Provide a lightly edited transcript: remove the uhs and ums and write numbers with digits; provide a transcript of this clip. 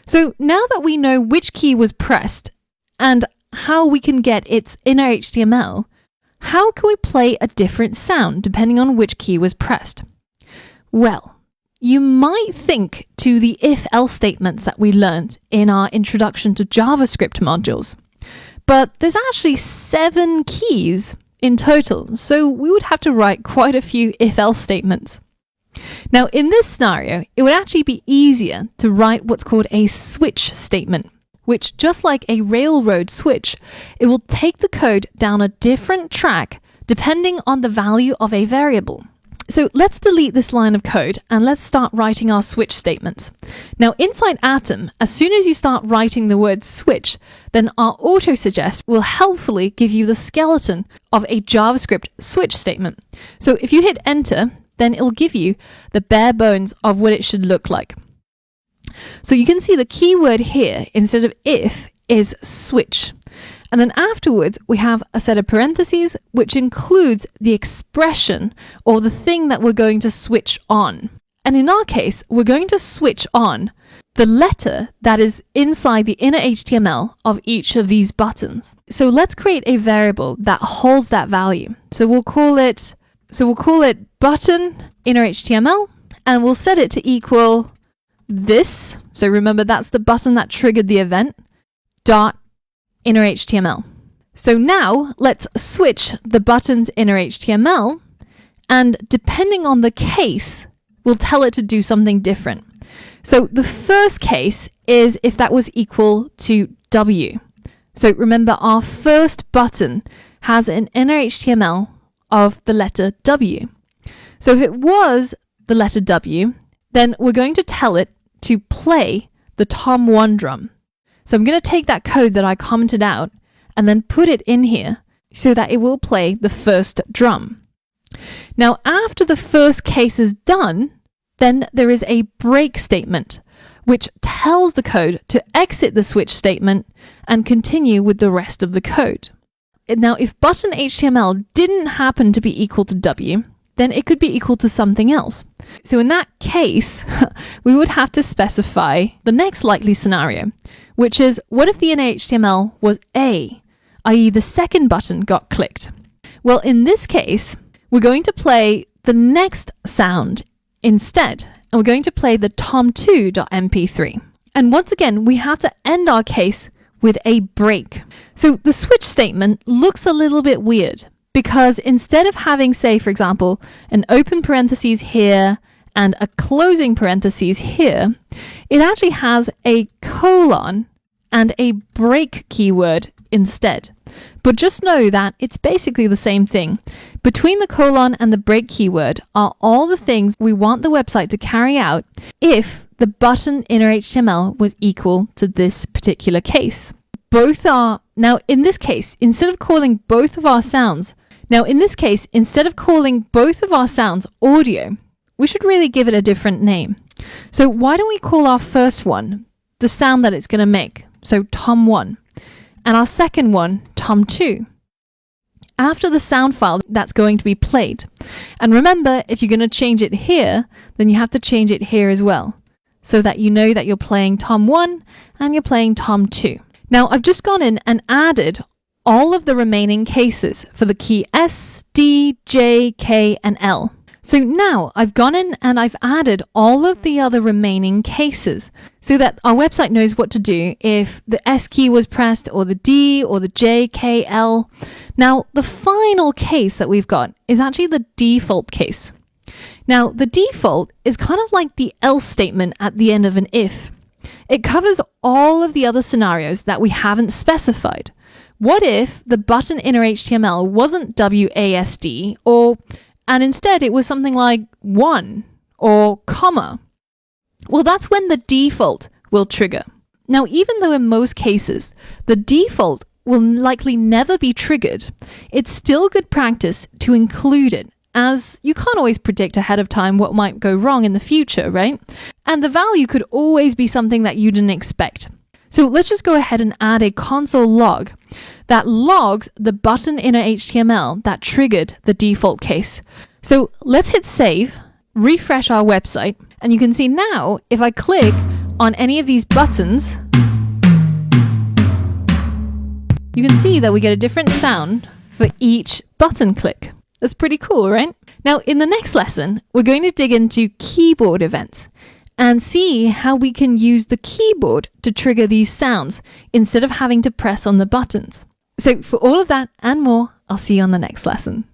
So now that we know which key was pressed and how we can get its inner HTML, how can we play a different sound depending on which key was pressed? Well, you might think to the if-else statements that we learned in our introduction to JavaScript modules. But there's actually 7 keys in total, so we would have to write quite a few if-else statements. Now, in this scenario, it would actually be easier to write what's called a switch statement, which, just like a railroad switch, it will take the code down a different track depending on the value of a variable. So let's delete this line of code and let's start writing our switch statements. Now, inside Atom, as soon as you start writing the word switch, then our autosuggest will helpfully give you the skeleton of a JavaScript switch statement. So if you hit enter, then it'll give you the bare bones of what it should look like. So you can see the keyword here, instead of if, is switch. And then afterwards, we have a set of parentheses, which includes the expression or the thing that we're going to switch on. And in our case, we're going to switch on the letter that is inside the inner HTML of each of these buttons. So let's create a variable that holds that value. So we'll call it button inner HTML, and we'll set it to equal this. So remember, that's the button that triggered the event, dot inner HTML. So now let's switch the button's inner HTML, and depending on the case, we'll tell it to do something different. So the first case is if that was equal to W. So remember, our first button has an inner HTML of the letter W. So if it was the letter W, then we're going to tell it to play the Tom1 drum. So I'm going to take that code that I commented out and then put it in here so that it will play the first drum. Now, after the first case is done, then there is a break statement, which tells the code to exit the switch statement and continue with the rest of the code. Now, if button HTML didn't happen to be equal to W, then it could be equal to something else. So in that case, we would have to specify the next likely scenario, which is, what if the inner HTML was A, i.e. the second button got clicked? Well, in this case, we're going to play the next sound instead, and we're going to play the tom2.mp3. And once again, we have to end our case with a break. So the switch statement looks a little bit weird, because instead of having, say, for example, an open parentheses here and a closing parentheses here, it actually has a colon and a break keyword instead. But just know that it's basically the same thing. Between the colon and the break keyword are all the things we want the website to carry out if the button inner HTML was equal to this particular case. Both are, now in this case, instead of calling both of our sounds audio, we should really give it a different name. So why don't we call our first one the sound that it's going to make, so Tom1, and our second one Tom2, after the sound file that's going to be played. And remember, if you're going to change it here, then you have to change it here as well, so that you know that you're playing Tom1 and you're playing Tom2. Now, I've just gone in and added all of the remaining cases for the key S, D, J, K, and L. So now I've gone in and I've added all of the other remaining cases so that our website knows what to do if the S key was pressed, or the D, or the J, K, L. Now, the final case that we've got is actually the default case. Now, the default is kind of like the else statement at the end of an if. It covers all of the other scenarios that we haven't specified. What if the button inner HTML wasn't WASD, and instead it was something like 1 or comma? Well, that's when the default will trigger. Now, even though in most cases the default will likely never be triggered, it's still good practice to include it, as you can't always predict ahead of time what might go wrong in the future, right? And the value could always be something that you didn't expect. So let's just go ahead and add a console log that logs the button inner HTML that triggered the default case. So let's hit save, refresh our website, and you can see now if I click on any of these buttons, you can see that we get a different sound for each button click. That's pretty cool, right? Now, in the next lesson, we're going to dig into keyboard events and see how we can use the keyboard to trigger these sounds instead of having to press on the buttons. So for all of that and more, I'll see you on the next lesson.